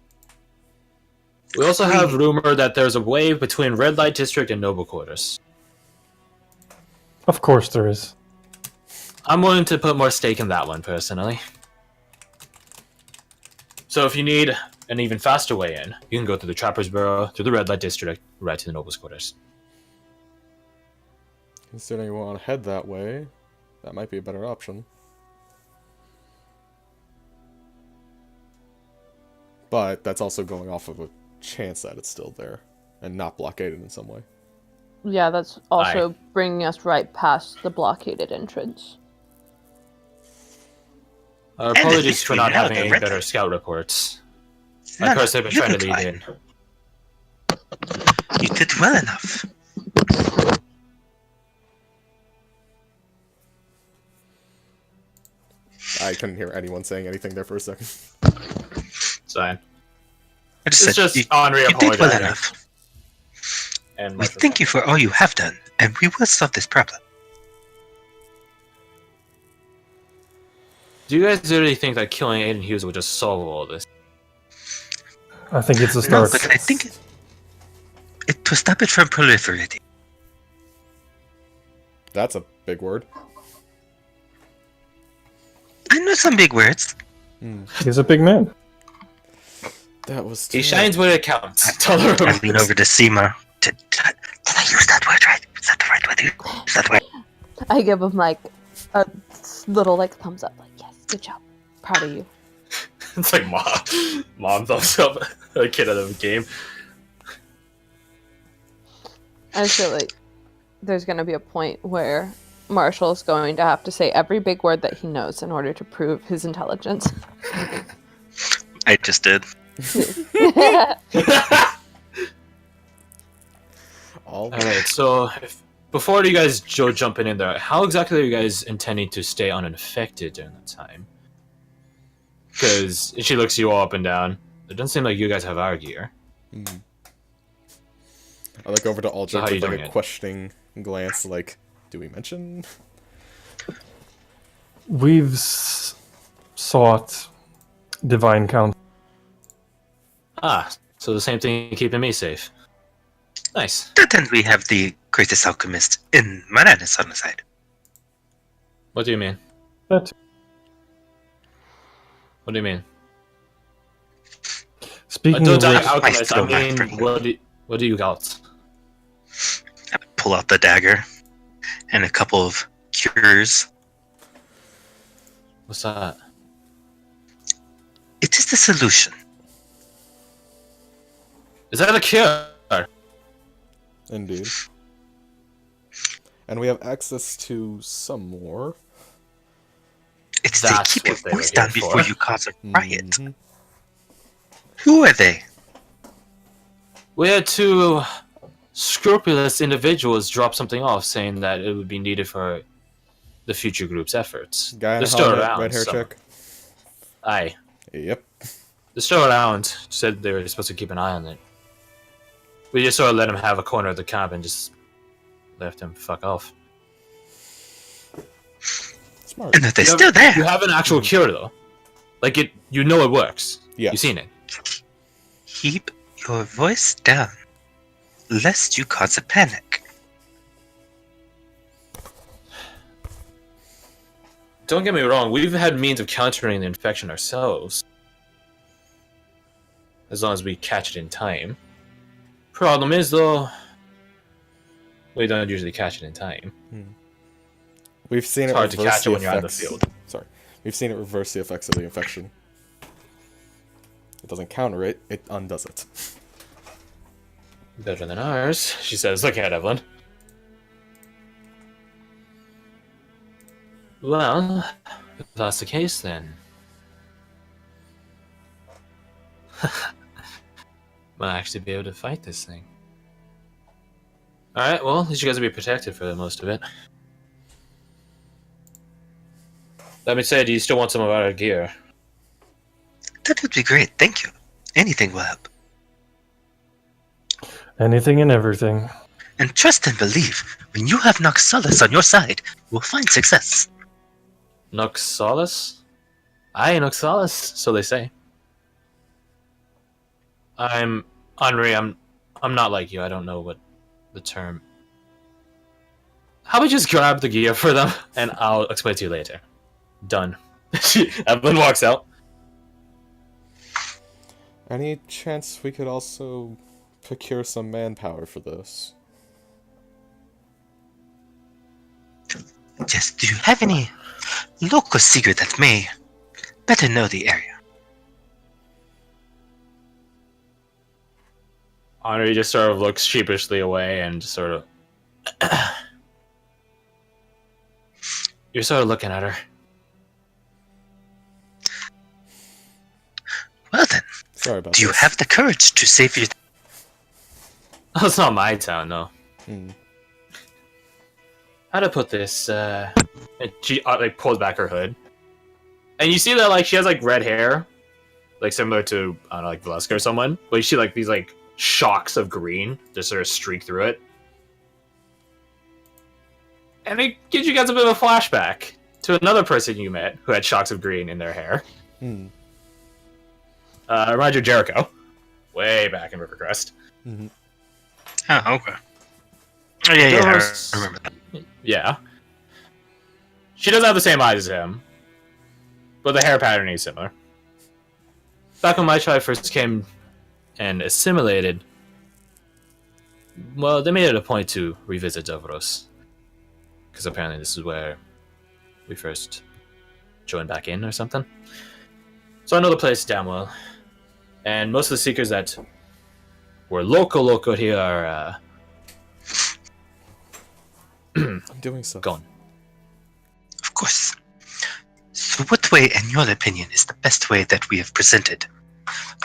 We also have rumor that there's a way between Red Light District and Noble Quarters. Of course there is. I'm willing to put more stake in that one, personally. So if you need an even faster way in, you can go through the Trapper's Burrow, through the Red Light District, right to the Noble's Quarters. Considering you want to head that way, that might be a better option. But that's also going off of a chance that it's still there and not blockaded in some way. Yeah, that's also bringing us right past the blockaded entrance. Apologies for not having any better scout reports. I personally have been trying to lead in. You did well enough. I couldn't hear anyone saying anything there for a second. It's fine. It's just Henri you did well apologizing. enough. And We thank you for all you have done, and we will solve this problem. Do you guys really think that killing Aiden Hughes will just solve all this? I think it's a No, start. but I think it to stop it from proliferating. That's a big word. I know some big words. He's a big man. That was He shines when it counts. Tell her. I lean over to Seema. Did I use that word right? Is that the right word? Is that right? I give him like a little like thumbs up, like yes, good job, proud of you. It's like mom thumbs up a kid out of a game. I feel like there's going to be a point where Marshall is going to have to say every big word that he knows in order to prove his intelligence. I just did. Alright, so before you guys jumping in there, how exactly are you guys intending to stay uninfected during that time? Because she looks you all up and down. It doesn't seem like you guys have our gear. I look over to Aldrich how you with like doing a it? questioning glance, like, do we mention? We've sought divine counsel. Ah, so the same thing keeping me safe. Nice. Then we have the greatest alchemist in Mananis on the side. What do you mean? That What do you mean? speaking Don't of die which, alchemist, I Maestro, mean, my friend. what do you got? I pull out the dagger and a couple of cures. What's that? It is the solution. Is that a cure? Indeed. And we have access to some more. It's That's to keep your what they were voice here down before for. you cause a riot. Mhm. Who are they? We had two scrupulous individuals drop something off saying that it would be needed for the future group's efforts. Guy in They're a still helmet, around. red hair so- chick. Aye. Yep. They're still around. Said they were supposed to keep an eye on it. We just sort of let him have a corner of the camp and just left him fuck off. Smart. And that they're still there. You have an actual cure though. Like it, you know it works. Yes. You've seen it. Keep your voice down, lest you cause a panic. Don't get me wrong, we've had means of countering the infection ourselves. As long as we catch it in time. Problem is, though, we don't usually catch it in time. We've seen It's it hard to reverse catch it the when you're on the effects. field. Sorry. We've seen it reverse the effects of the infection. It doesn't counter it, it undoes it. Better than ours, she says, looking at Evelyn. Well, if that's the case, then... might actually be able to fight this thing. Alright, well, at least you guys will be protected for most of it. Let me say, do you still want some of our gear? That would be great, thank you. Anything will help. Anything and everything. And trust and believe, when you have Noxalis on your side, we'll find success. Noxalis? Aye, Noxalis, so they say. Henri, I'm not like you, I don't know what the term... How about we just grab the gear for them, and I'll explain to you later. Done. Evelyn walks out. Any chance we could also procure some manpower for this? Yes, do you have any local secret that may better know the area? Henri just sort of looks sheepishly away and just sort of... You're sort of looking at her. Well then, Sorry about do you this. have the courage to save your... Oh, it's not my town, no. Hmm. How to put this? And she like pulls back her hood, and you see that like she has like red hair, like similar to I don't know, like Velasca or someone. But you see like these like shocks of green just sort of streak through it, and it gives you guys a bit of a flashback to another person you met who had shocks of green in their hair. Hmm. Reminds you of Jericho, way back in Rivercrest. Mm-hmm. Oh, okay. Oh, yeah, I remember that. Yeah. She doesn't have the same eyes as him, but the hair pattern is similar. Back when my tribe first came and assimilated, well, they made it a point to revisit Davros. Because apparently this is where we first joined back in or something. So I know the place damn well. And most of the seekers that were local here are I'm doing so. gone. Of course. So what way, in your opinion, is the best way that we have presented?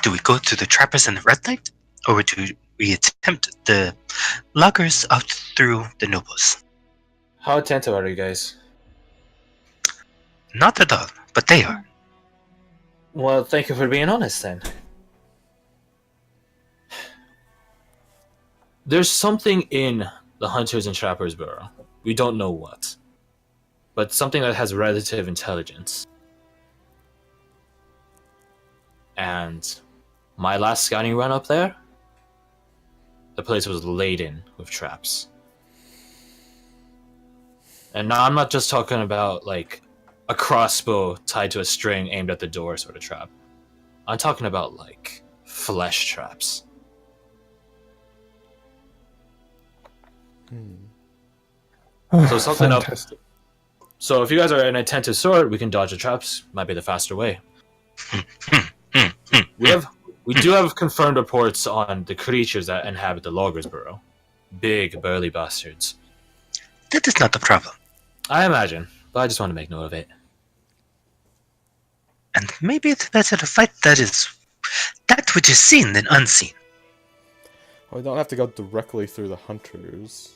Do we go to the trappers and the red light? Or do we attempt the loggers out through the nobles? How attentive are you guys? Not at all, but they are. Well, thank you for being honest then. There's something in the Hunters and Trappers Bureau. We don't know what. But something that has relative intelligence. And my last scouting run up there, the place was laden with traps. And now I'm not just talking about like a crossbow tied to a string aimed at the door sort of trap. I'm talking about like flesh traps. So something up. Fantastic. So if you guys are an attentive sort, we can dodge the traps. Might be the faster way. We do have confirmed reports on the creatures that inhabit the Loggers Burrow. Big, burly bastards. That is not the problem. I imagine, but I just want to make note of it. And maybe it's better to fight that which is seen than unseen. Well, we don't have to go directly through the hunters.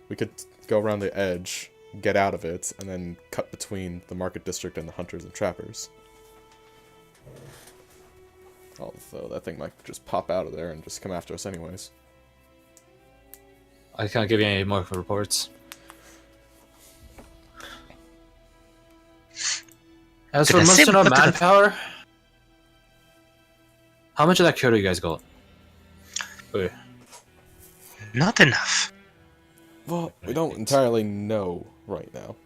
We could go around the edge, get out of it, and then cut between the market district and the hunters and trappers. Although that thing might just pop out of there and just come after us anyways. I can't give you any more reports. As for Can I say mustering up what the- manpower, How much of that cure do you guys got? Wait. Not enough. Well, we don't entirely know right now.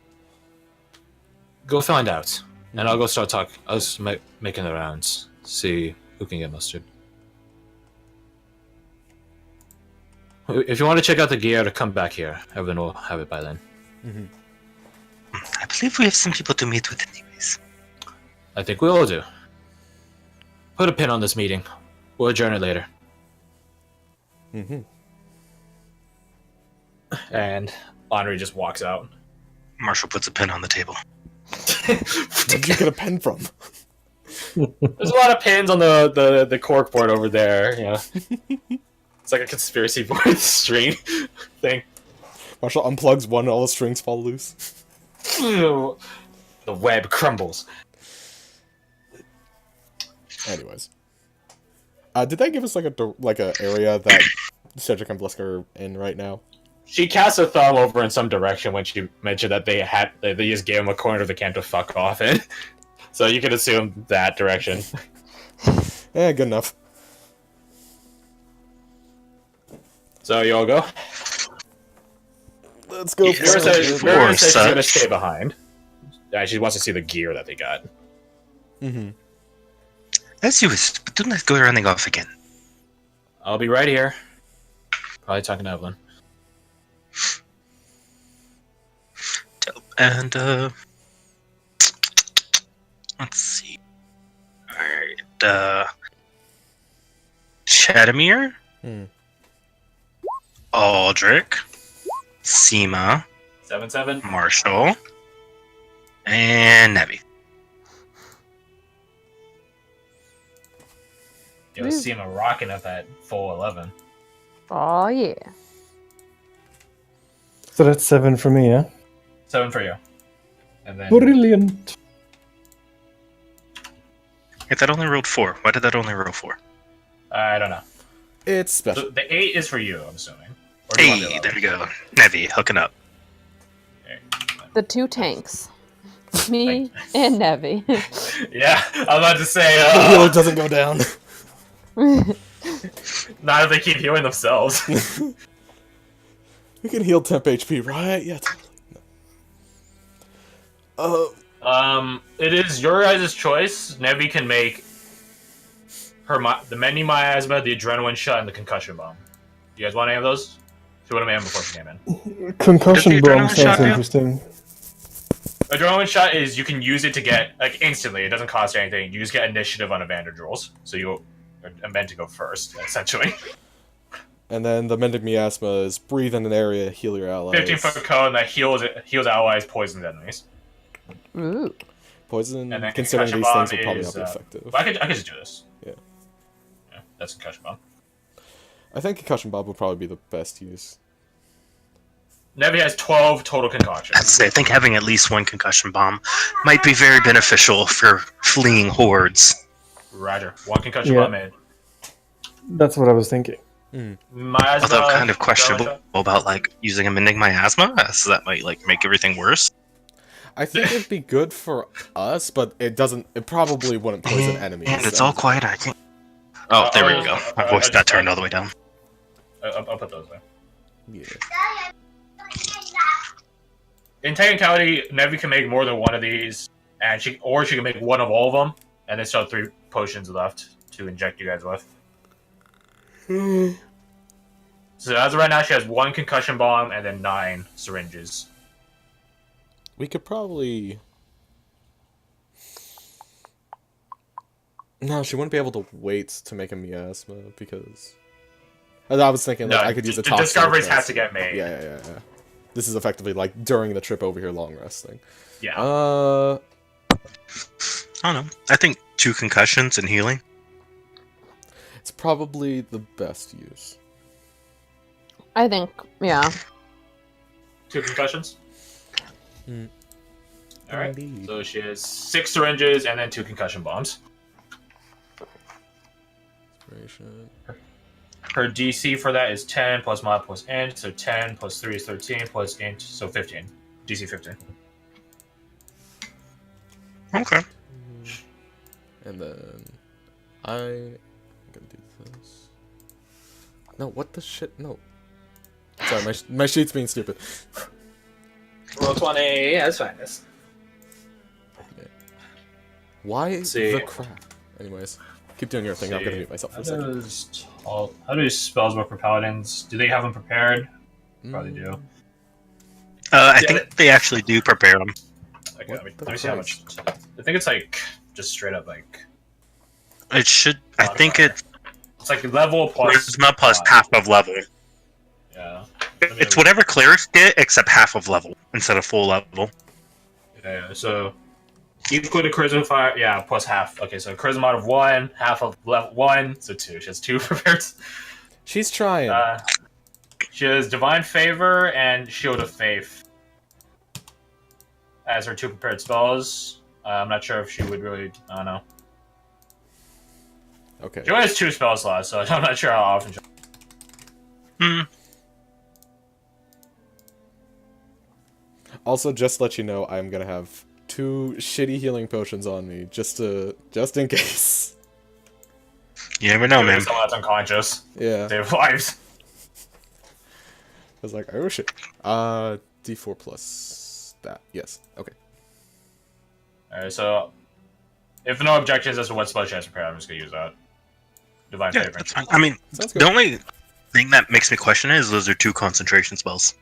Go find out, and I'll go start making the rounds. See who can get mustard. If you want to check out the gear, to come back here. Everyone will have it by then. I believe we have some people to meet with anyways. I think we all do. Put a pin on this meeting. We'll adjourn it later. And Henri just walks out. Marshall puts a pin on the table. Where did you get a pen from? There's a lot of pins on the cork board over there. Yeah, it's like a conspiracy board string thing. Marshall unplugs one, all the strings fall loose. The web crumbles. Anyways, did they give us like a area that Cedric and Blisker are in right now? She cast her thumb over in some direction when she mentioned that they just gave him a corner of the camp to fuck off in. So you could assume that direction. Yeah, good enough. So you all go? Let's go. Vera says she's gonna stay behind. She wants to see the gear that they got. As you wish, but do not go running off again. I'll be right here. Probably talking to Evelyn. And, let's see. Alright, Chadamir, Aldrich, Seema, 7-7. Marshall, and Nevi. You'll see him rocking up at full 11. Oh yeah. So that's 7 for me, yeah? 7 for you. And then Brilliant. If that only rolled 4, why did that only roll 4? I don't know. It's special. The 8 is for you, I'm assuming. Or do you want the Hey, 11? there we go. Nevi, hooking up. Okay. The two tanks. Me and Nevi. Yeah, I was about to say, The healer doesn't go down. not if they keep healing themselves. We can heal temp HP, right? Yeah, totally. It is your guys' choice. Nevi can make the mini miasma, the adrenaline shot, and the concussion bomb. You guys want any of those? She would have made them before she came in. Concussion Does the bomb adrenaline sounds shot do? interesting. Adrenaline shot is you can use it to get like instantly. It doesn't cost anything. You just get initiative on advantage rolls, so you are meant to go first, essentially. And then the Mending Miasma is breathe in an area, heal your allies. 15-foot cone that heals allies, poisons enemies. Ooh. Poison, And then considering concussion these bomb things will probably is, not be effective. Well, I could just do this. Yeah. Yeah, that's concussion bomb. I think Concussion Bomb would probably be the best use. Nevi has 12 total concoctions. I think having at least one concussion bomb might be very beneficial for fleeing hordes. Roger. One concussion Yeah. bomb made. That's what I was thinking. Miasma, Although kind of adrenaline questionable shot. about like using a mending miasma, so that might like make everything worse. I think it'd be good for us, but it doesn't. It probably wouldn't poison enemies. And it's so- all quiet. I can't. Oh, there we go. My voice got turned all the way down. I'll put those there. Yeah. In technicality, Nevi can make more than one of these, and she can make one of all of them, and then still have 3 potions left to inject you guys with. So as of right now, she has 1 concussion bomb and then 9 syringes. We could probably. No, she wouldn't be able to wait to make a miasma because. I was thinking like, No, I could use a the toxic discoveries test. have to get made. Yeah. This is effectively like during the trip over here, long resting. Yeah. I don't know. I think 2 concussions and healing. It's probably the best use. I think, yeah. 2 concussions. Mm. All right. Indeed. So she has 6 syringes and then 2 concussion bombs. Inspiration. Her DC for that is 10 plus mod plus int, so 10 plus 3 is 13 plus int, so 15. DC 15. Okay. And then I gonna do this. No, what the shit? No. Sorry, my sheet's being stupid. Roll 20 as finest. Why see. the crap? Anyways, keep doing your thing. I'm gonna mute myself for a second. How do spells work for paladins? Do they have them prepared? Probably do. I think they actually do prepare them. Okay, What let the me see how much. I think it's like just straight up like It should. I think it's it's like level plus charisma plus half of level. Yeah. It's whatever clerics get, except half of level instead of full level. Yeah. So you include a charisma fire, yeah, plus half. Okay, so charisma out of 1, half of level 1, so 2. She has 2 prepared. She's trying. She has divine favor and shield of faith as her 2 prepared spells. I'm not sure if she would really. I don't know. Okay. She only has 2 spell slots, so I'm not sure how often. Also, just to let you know, I'm gonna have 2 shitty healing potions on me, just in case. You never know, man. Someone that's unconscious. Yeah. Save lives. I was like, oh shit. D4 plus that. Yes. Okay. Alright, so if no objections as to what spell she has prepared, I'm just gonna use that. Divine Yeah, favor. that's fine. I mean, Sounds good. the only thing that makes me question it is those are 2 concentration spells.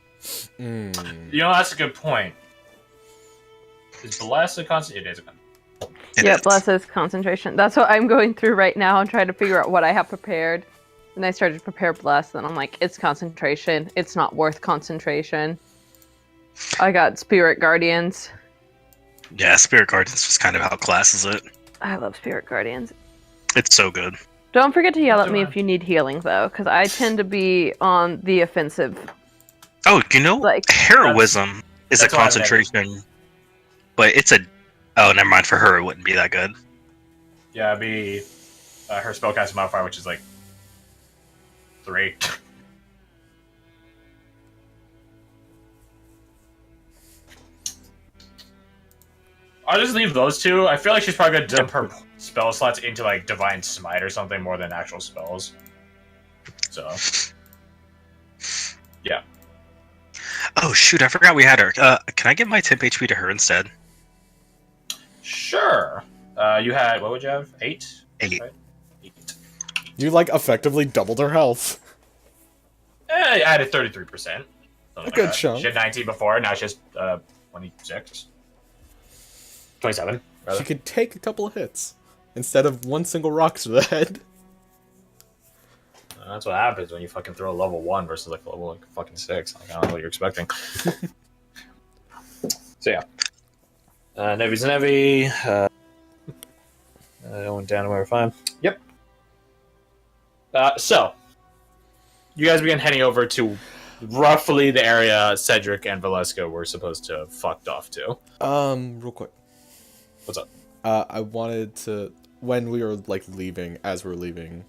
You know, that's a good point. Is Bless a constant? It is a constant. Yeah, Bless is concentration. That's what I'm going through right now and trying to figure out what I have prepared. And I started to prepare Bless, and I'm like, it's concentration. It's not worth concentration. I got Spirit Guardians. Yeah, Spirit Guardians was kind of how classes it. I love Spirit Guardians. It's so good. Don't forget to yell at me if you need healing, though, because I tend to be on the offensive. Oh, you know, Like, heroism is a that's why I meant it. concentration, but it's a. Oh, never mind. For her, it wouldn't be that good. Yeah, it'd be her spellcasting modifier, which is like 3. I'll just leave those 2. I feel like she's probably gonna dump her spell slots into like Divine Smite or something more than actual spells. So, yeah. Oh shoot! I forgot we had her. Can I give my temp HP to her instead? Sure. You had, what would you have? 8? 8. Right? 8. You like effectively doubled her health. I added 33%. A good chunk. She had 19 before, now she has 26. 27, rather. She could take a couple of hits instead of one single rock to the head. That's what happens when you fucking throw a level 1 versus like level like fucking 6. Like, I don't know what you're expecting. So yeah. Nevi's Nevi. Went down to where we're fine. Yep. So, you guys begin heading over to roughly the area Cedric and Velasco were supposed to have fucked off to. Real quick. What's up? I wanted to, when we were like leaving, as we were leaving,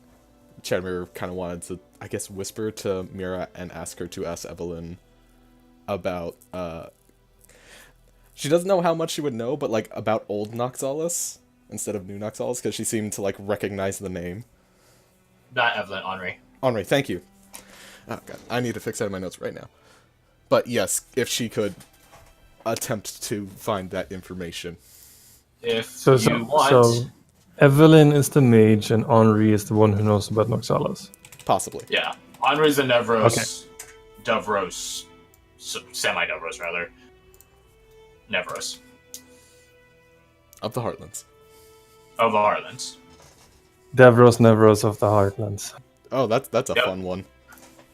Chadmir kind of wanted to, I guess, whisper to Mira and ask her to ask Evelyn about, she doesn't know how much she would know, but like about old Noxalis instead of new Noxalis, because she seemed to like recognize the name. Not Evelyn, Henri. Henri, thank you. Oh god, I need to fix that in my notes right now. But yes, if she could attempt to find that information. If you want. So Evelyn is the mage and Henri is the one who knows about Noxalis. Possibly. Yeah. Henri's the Nevros. Devros. Semi-Devros, rather. Nevros. Of the Heartlands. Of the Heartlands. Devros Nevros of the Heartlands. Oh, that's a Yep. fun one.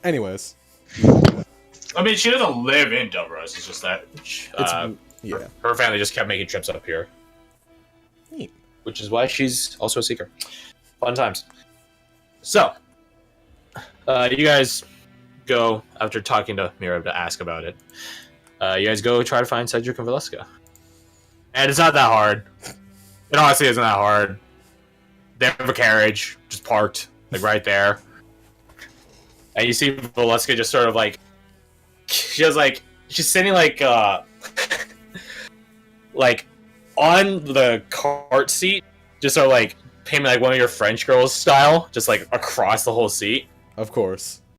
Anyways. I mean, she doesn't live in Devros, it's just that Yeah. her family just kept making trips up here. Neat. Which is why she's also a seeker. Fun times. So, you guys go, after talking to Mira to ask about it, you guys go try to find Cedric and Velasca. And it's not that hard. It honestly isn't that hard. They have a carriage, just parked, like right there. And you see Velasca just sort of like, she's sitting like, like on the cart seat, just sort of like paint me like one of your French girls style, just like across the whole seat? Of course.